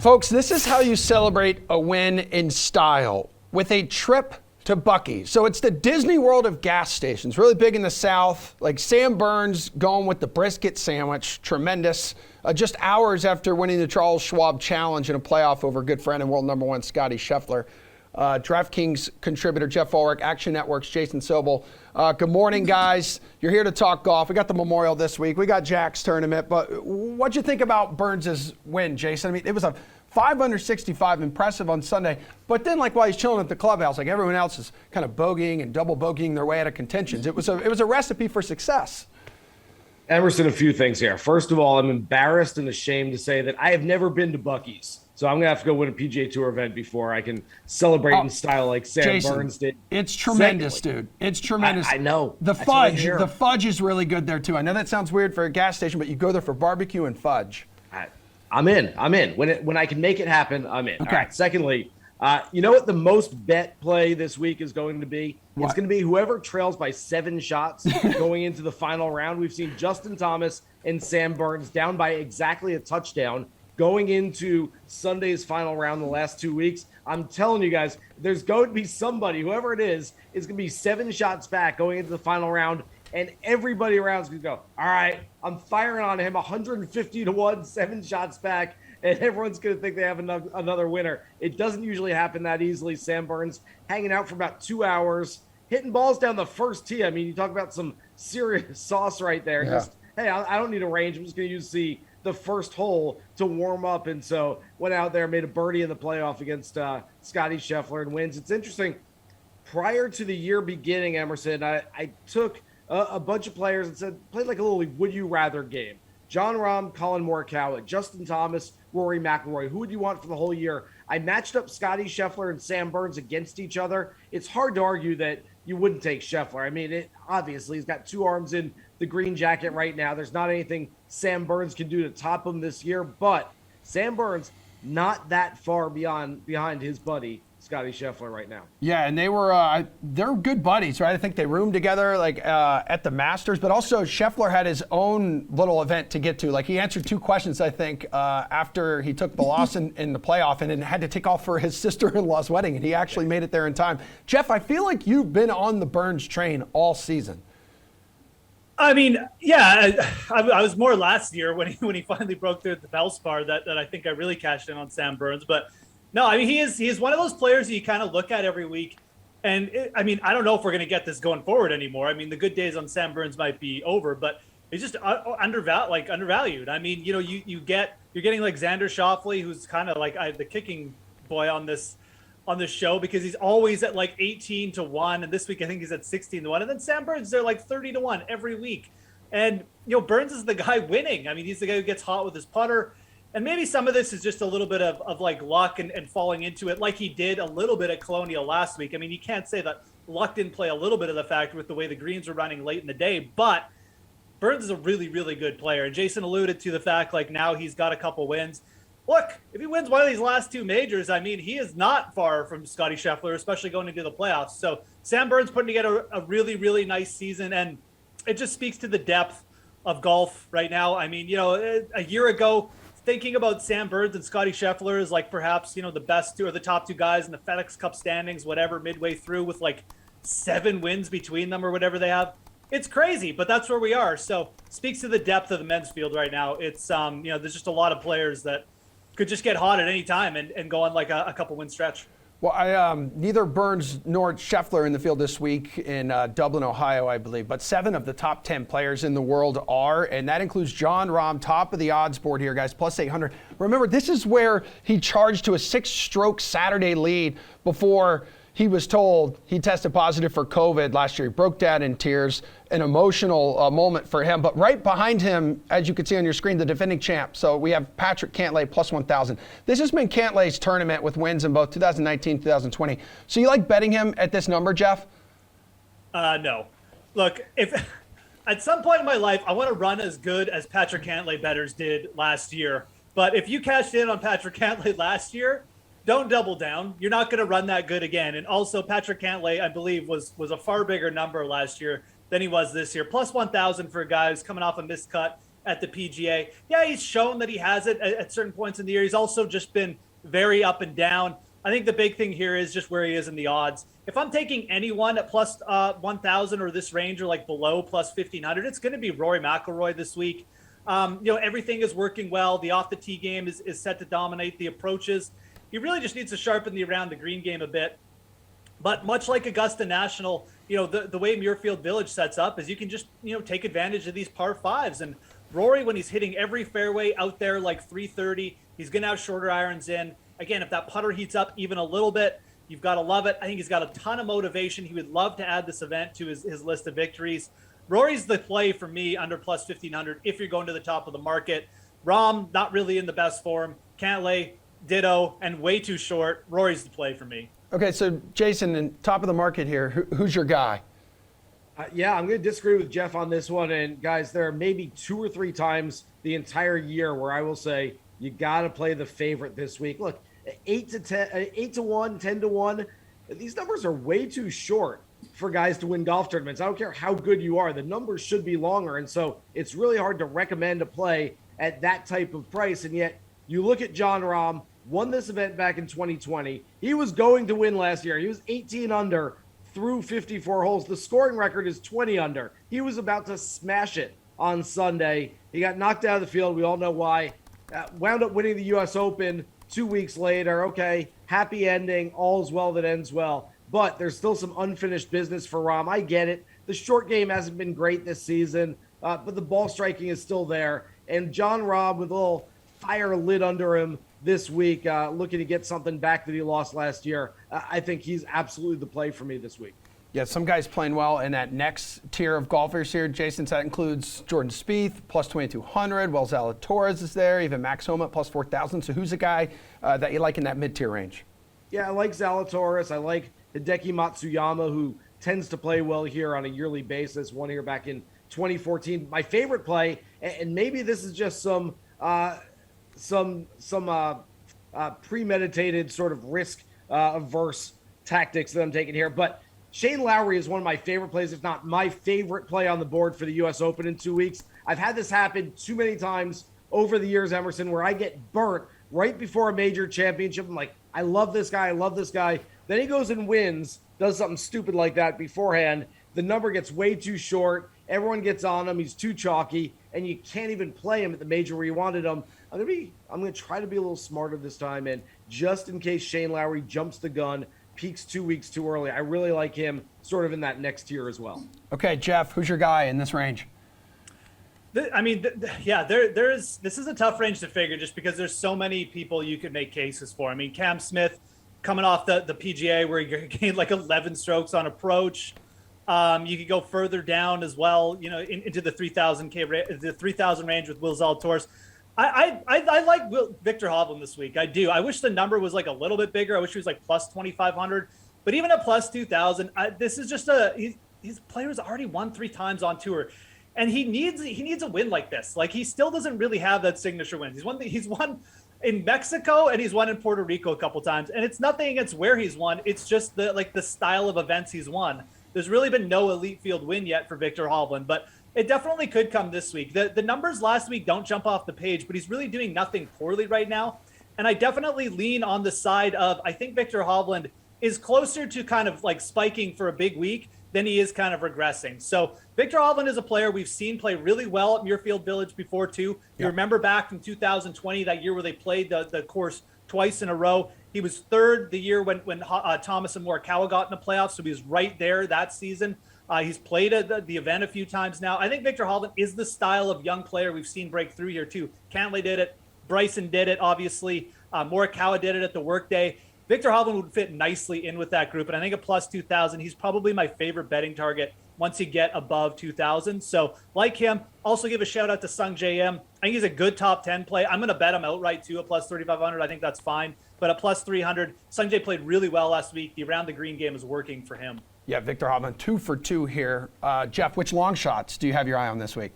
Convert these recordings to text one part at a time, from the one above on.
Folks, this is how you celebrate a win in style, with a trip to Buc-ee's. So it's the Disney World of gas stations, really big in the South. Like Sam Burns going with the brisket sandwich, tremendous. Just hours after winning the Charles Schwab Challenge in a playoff over good friend and world number one Scottie Scheffler. DraftKings contributor Geoff Ulrich, Action Network's Jason Sobel. Good morning, guys. You're here to talk golf. We got the Memorial this week. We got Jack's tournament. But what'd you think about Burns' win, Jason? I mean, it was a 5 under 65, impressive on Sunday. But then, like, while he's chilling at the clubhouse, like everyone else is kind of bogeying and double bogeying their way out of contentions. It was a recipe for success. Emerson, a few things here. First of all, I'm embarrassed and ashamed to say that I have never been to Buc-ee's. So I'm going to have to go win a PGA Tour event before I can celebrate in style like Sam Jason, Burns did. It's tremendous, dude. It's tremendous. I know. The fudge is really good there, too. I know that sounds weird for a gas station, but you go there for barbecue and fudge. I'm in. When I can make it happen, I'm in. Okay. All right. Secondly, you know what the most bet play this week is going to be? What? It's going to be whoever trails by 7 shots going into the final round. We've seen Justin Thomas and Sam Burns down by exactly a touchdown going into Sunday's final round the last 2 weeks. I'm telling you guys, there's going to be somebody, whoever it is going to be 7 shots back going into the final round, and everybody around is going to go, all right, I'm firing on him 150 to 1, 7 shots back, and everyone's going to think they have another winner. It doesn't usually happen that easily. Sam Burns hanging out for about 2 hours, hitting balls down the first tee. I mean, you talk about some serious sauce right there. Yeah. Hey, I don't need a range. I'm just going to use the first hole to warm up. And so went out there, made a birdie in the playoff against Scottie Scheffler and wins. It's interesting. Prior to the year beginning, Emerson, I took a bunch of players and said, played like a little would you rather game. Jon Rahm, Colin Morikawa, Justin Thomas, Rory McIlroy. Who would you want for the whole year? I matched up Scottie Scheffler and Sam Burns against each other. It's hard to argue that you wouldn't take Scheffler. I mean, obviously he's got 2 arms in the green jacket right now. There's not anything Sam Burns can do to top him this year, but Sam Burns not that far behind his buddy Scottie Scheffler right now. Yeah, and they're good buddies, right? I think they roomed together at the Masters, but also Scheffler had his own little event to get to. Like he answered 2 questions, I think, after he took the loss in the playoff and then had to take off for his sister-in-law's wedding, and he actually made it there in time. Geoff, I feel like you've been on the Burns train all season. I mean, yeah, I was more last year when he finally broke through the Valspar that I think I really cashed in on Sam Burns. But no, I mean, he is one of those players that you kind of look at every week. And I mean, I don't know if we're going to get this going forward anymore. I mean, the good days on Sam Burns might be over, but he's just undervalued. I mean, you know, you're getting like Xander Schauffele, who's kind of like the kicking boy on this show because he's always at like 18 to 1. And this week, I think he's at 16 to 1. And then Sam Burns, they're like 30 to 1 every week. And, you know, Burns is the guy winning. I mean, he's the guy who gets hot with his putter. And maybe some of this is just a little bit of like luck and falling into it like he did a little bit at Colonial last week. I mean, you can't say that luck didn't play a little bit of the factor with the way the greens were running late in the day, but Burns is a really, really good player. And Jason alluded to the fact like now he's got a couple wins. Look, if he wins one of these last 2 majors, I mean, he is not far from Scottie Scheffler, especially going into the playoffs. So Sam Burns putting together a really, really nice season, and it just speaks to the depth of golf right now. I mean, you know, a year ago, thinking about Sam Burns and Scottie Scheffler as like perhaps, you know, the best 2 or the top 2 guys in the FedEx Cup standings, whatever, midway through with like 7 wins between them or whatever they have. It's crazy, but that's where we are. So speaks to the depth of the men's field right now. It's, you know, there's just a lot of players that could just get hot at any time and go on like a couple win stretch. Well, neither Burns nor Scheffler in the field this week in Dublin, Ohio, I believe. But 7 of the top 10 players in the world are, and that includes Jon Rahm, top of the odds board here, guys, plus 800. Remember, this is where he charged to a 6-stroke Saturday lead before he was told he tested positive for COVID last year. He broke down in tears, an emotional moment for him. But right behind him, as you can see on your screen, the defending champ. So we have Patrick Cantlay plus 1,000. This has been Cantlay's tournament with wins in both 2019 and 2020. So you like betting him at this number, Geoff? No. Look, if at some point in my life, I want to run as good as Patrick Cantlay bettors did last year. But if you cashed in on Patrick Cantlay last year, don't double down. You're not going to run that good again. And also, Patrick Cantlay, I believe, was a far bigger number last year than he was this year. Plus 1,000 for a guy who's coming off a missed cut at the PGA. Yeah, he's shown that he has it at certain points in the year. He's also just been very up and down. I think the big thing here is just where he is in the odds. If I'm taking anyone at plus 1,000 or this range or like below plus 1,500, it's going to be Rory McIlroy this week. Everything is working well. The off the tee game is set to dominate the approaches. He really just needs to sharpen the around the green game a bit. But much like Augusta National, the way Muirfield Village sets up is you can just, take advantage of these par fives. And Rory, when he's hitting every fairway out there like 330, he's going to have shorter irons in. Again, if that putter heats up even a little bit, you've got to love it. I think he's got a ton of motivation. He would love to add this event to his list of victories. Rory's the play for me under plus 1,500 if you're going to the top of the market. Rahm, not really in the best form. Cantlay, ditto, and way too short. Rory's the play for me. Okay, so Jason, in top of the market here, who's your guy? Yeah, I'm going to disagree with Geoff on this one. And guys, there are maybe 2 or 3 times the entire year where I will say you got to play the favorite this week. Look, 8 to 1, 10 to 1. These numbers are way too short for guys to win golf tournaments. I don't care how good you are. The numbers should be longer. And so it's really hard to recommend a play at that type of price. And yet you look at Jon Rahm, won this event back in 2020. He was going to win last year. He was 18 under through 54 holes. The scoring record is 20 under. He was about to smash it on Sunday. He got knocked out of the field. We all know why. Wound up winning the U.S. Open 2 weeks later. Okay, happy ending. All's well that ends well. But there's still some unfinished business for Rahm. I get it. The short game hasn't been great this season, but the ball striking is still there. And Jon Rahm with a little fire lit under him this week, looking to get something back that he lost last year. I think he's absolutely the play for me this week. Yeah, some guys playing well in that next tier of golfers here, Jason. So that includes Jordan Spieth, plus 2,200. Well, Zalatoris is there, even Max Homa at plus 4,000. So who's a guy that you like in that mid-tier range? Yeah, I like Zalatoris. I like Hideki Matsuyama, who tends to play well here on a yearly basis. Won here back in 2014. My favorite play, and maybe this is just some premeditated sort of risk averse tactics that I'm taking here, but Shane Lowry is one of my favorite plays, if not my favorite play on the board for the U.S. Open in 2 weeks. I've had this happen too many times over the years, Emerson, where I get burnt right before a major championship. I'm like, I love this guy. I love this guy. Then he goes and wins, does something stupid like that beforehand. The number gets way too short. Everyone gets on him. He's too chalky, and you can't even play him at the major where you wanted him. I'm going to try to be a little smarter this time, and just in case Shane Lowry jumps the gun, peaks 2 weeks too early, I really like him sort of in that next tier as well. Okay, Geoff, who's your guy in this range? This is a tough range to figure just because there's so many people you could make cases for. I mean, Cam Smith coming off the PGA where he gained like 11 strokes on approach. You could go further down as well, into the 3,000 range with Will Zalatoris. I like Victor Hovland this week. I do. I wish the number was like a little bit bigger. I wish he was like plus 2,500. But even at plus 2,000, this is just his player's already won 3 times on tour, and he needs a win like this. Like, he still doesn't really have that signature win. He's won in Mexico and he's won in Puerto Rico a couple times, and it's nothing against where he's won. It's just the style of events he's won. There's really been no elite field win yet for Victor Hovland, but it definitely could come this week. The numbers last week don't jump off the page, but he's really doing nothing poorly right now. And I definitely lean on the side of, I think Victor Hovland is closer to kind of like spiking for a big week than he is kind of regressing. So Victor Hovland is a player we've seen play really well at Muirfield Village before too. You remember back in 2020, that year where they played the course twice in a row. He was third the year when Thomas and Morikawa got in the playoffs, so he was right there that season. He's played the event a few times now. I think Victor Hovland is the style of young player we've seen break through here too. Cantlay did it. Bryson did it, obviously. Morikawa did it at the Workday. Victor Hovland would fit nicely in with that group, and I think at plus 2,000, he's probably my favorite betting target once you get above 2,000. So like him, also give a shout out to Sung J M. I think he's a good top 10 play. I'm going to bet him outright too at plus 3,500. I think that's fine. But at plus 300, Sung J played really well last week. The around the green game is working for him. Yeah, Victor Hovland, 2 for 2 here. Geoff, which long shots do you have your eye on this week?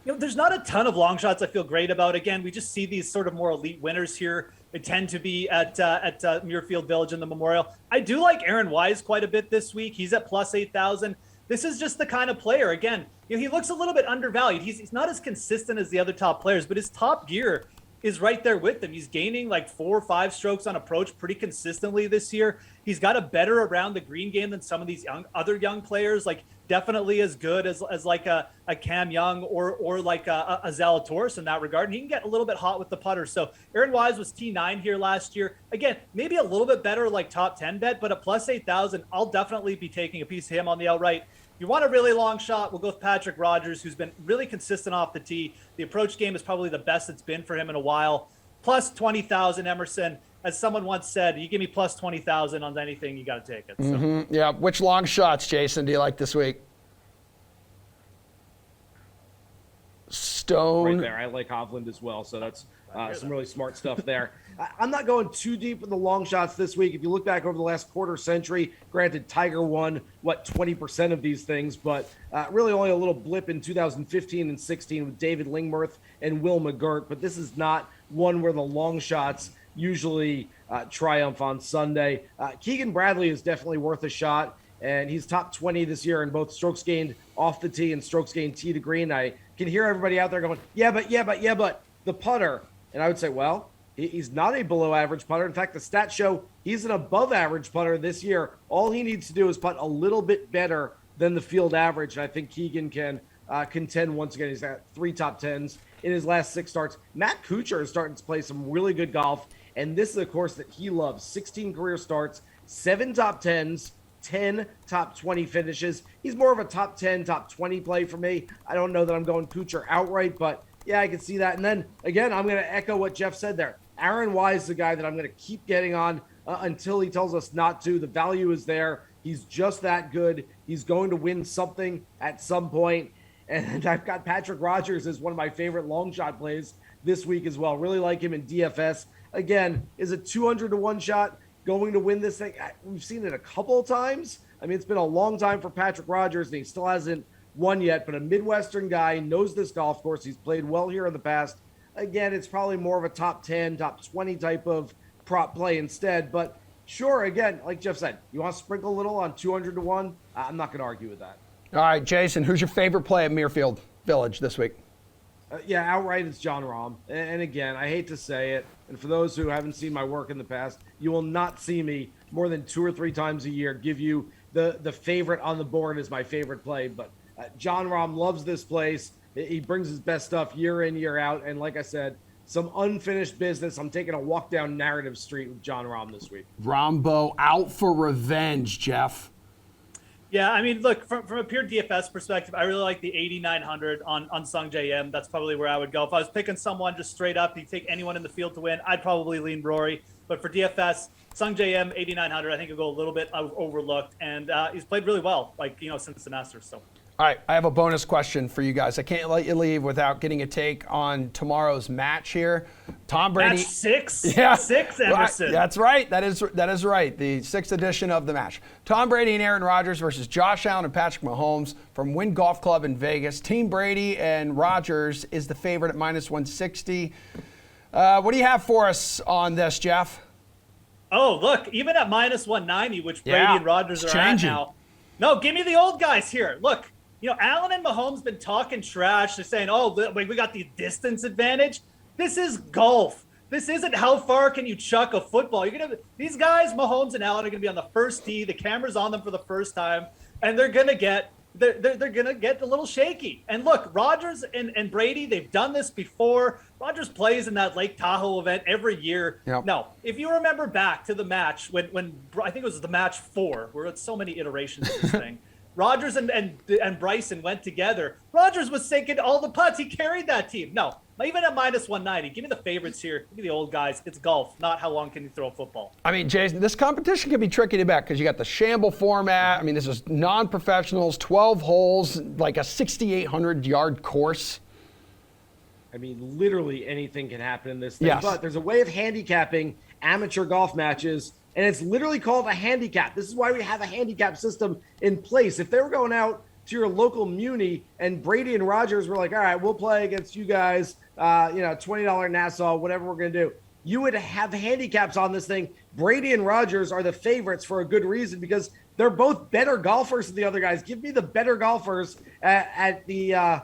There's not a ton of long shots I feel great about. Again, we just see these sort of more elite winners here. They tend to be at Muirfield Village in the Memorial. I do like Aaron Wise quite a bit this week. He's at plus 8,000. This is just the kind of player, again, he looks a little bit undervalued. He's not as consistent as the other top players, but his top gear is right there with him. He's gaining like 4 or 5 strokes on approach pretty consistently this year. He's got a better around the green game than some of these other young players, like definitely as good as like a Cam Young or like a Zalatoris in that regard. And he can get a little bit hot with the putter. So Aaron Wise was T9 here last year. Again, maybe a little bit better like top 10 bet, but at plus 8,000, I'll definitely be taking a piece of him on the outright. If you want a really long shot, we'll go with Patrick Rodgers, who's been really consistent off the tee. The approach game is probably the best it's been for him in a while. Plus 20,000, Emerson. As someone once said, you give me plus 20,000 on anything, you got to take it. So. Yeah. Which long shots, Jason, do you like this week? Stone. Right there. I like Hovland as well. So that's some really smart stuff there. I'm not going too deep in the long shots this week. If you look back over the last quarter century, granted, Tiger won, 20% of these things, but really only a little blip in 2015 and 16 with David Lingmerth and Will McGirt. But this is not one where the long shots usually triumph on Sunday. Keegan Bradley is definitely worth a shot, and he's top 20 this year in both strokes gained off the tee and strokes gained tee to green. I can hear everybody out there going, yeah, but the putter. And I would say, well, he's not a below average putter. In fact, the stats show he's an above average putter this year. All he needs to do is putt a little bit better than the field average. And I think Keegan can contend once again. He's got 3 top 10s in his last 6 starts. Matt Kuchar is starting to play some really good golf. And this is a course that he loves. 16 career starts, 7 top 10s, 10 top 20 finishes. He's more of a top 10, top 20 play for me. I don't know that I'm going Kuchar outright, but yeah, I can see that. And then, again, I'm going to echo what Geoff said there. Aaron Wise is the guy that I'm going to keep getting on until he tells us not to. The value is there. He's just that good. He's going to win something at some point. And I've got Patrick Rodgers as one of my favorite long shot plays this week as well. Really like him in DFS. Again, is a 200-to-1 shot going to win this thing? We've seen it a couple of times. I mean, it's been a long time for Patrick Rodgers, and he still hasn't won yet, but a Midwestern guy, knows this golf course. He's played well here in the past. Again, it's probably more of a top 10, top 20 type of prop play instead. But sure, again, like Geoff said, you want to sprinkle a little on 200-to-1? I'm not going to argue with that. All right, Jason, who's your favorite play at Muirfield Village this week? Yeah, outright it's Jon Rahm. And again, I hate to say it, and for those who haven't seen my work in the past, you will not see me more than 2 or 3 times a year give you the favorite on the board as my favorite play. But Jon Rahm loves this place. He brings his best stuff year in, year out. And like I said, some unfinished business. I'm taking a walk down Narrative Street with Jon Rahm this week. Rombo out for revenge, Geoff. Yeah, I mean, look, from a pure DFS perspective, I really like the 8,900 on Sung J M. That's probably where I would go. If I was picking someone just straight up, you take anyone in the field to win, I'd probably lean Rory. But for DFS, Sung J M, 8,900, I think he'll go a little bit overlooked. And he's played really well, since the Masters. So. All right, I have a bonus question for you guys. I can't let you leave without getting a take on tomorrow's match here. Tom Brady. Match 6? Yeah. 6, Emerson. That's right. That is right. The 6th edition of the match. Tom Brady and Aaron Rodgers versus Josh Allen and Patrick Mahomes from Wynn Golf Club in Vegas. Team Brady and Rodgers is the favorite at minus 160. What do you have for us on this, Geoff? Oh, look, even at minus 190, which Brady and Rodgers are at now. No, give me the old guys here. Look. Allen and Mahomes been talking trash. They're saying, we got the distance advantage. This is golf. This isn't how far can you chuck a football. These guys, Mahomes and Allen, are going to be on the first tee. The camera's on them for the first time, and they're going to get a little shaky. And look, Rodgers and Brady, they've done this before. Rodgers plays in that Lake Tahoe event every year. Yep. Now, if you remember back to the match when I think it was the match 4, where it's so many iterations of this thing. Rodgers and Bryson went together. Rodgers was sinking all the putts. He carried that team. No, even at minus 190, give me the favorites here. Give me the old guys. It's golf, not how long can you throw a football. I mean, Jason, this competition can be tricky to bet because you got the shamble format. I mean, this is non-professionals, 12 holes, like a 6,800-yard course. I mean, literally anything can happen in this thing. Yes. But there's a way of handicapping amateur golf matches, and it's literally called a handicap. This is why we have a handicap system in place. If they were going out to your local muni and Brady and Rodgers were like, all right, we'll play against you guys, $20 Nassau, whatever we're going to do, you would have handicaps on this thing. Brady and Rodgers are the favorites for a good reason because they're both better golfers than the other guys. Give me the better golfers at the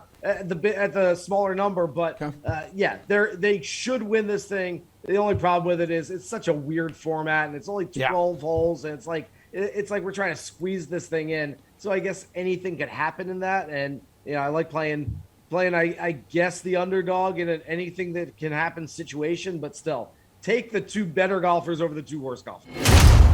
smaller number. But yeah, they should win this thing. The only problem with it is it's such a weird format, and it's only 12 holes, and it's like we're trying to squeeze this thing in. So I guess anything could happen in that, and I like playing. I guess the underdog in an anything that can happen situation, but still take the two better golfers over the two worst golfers.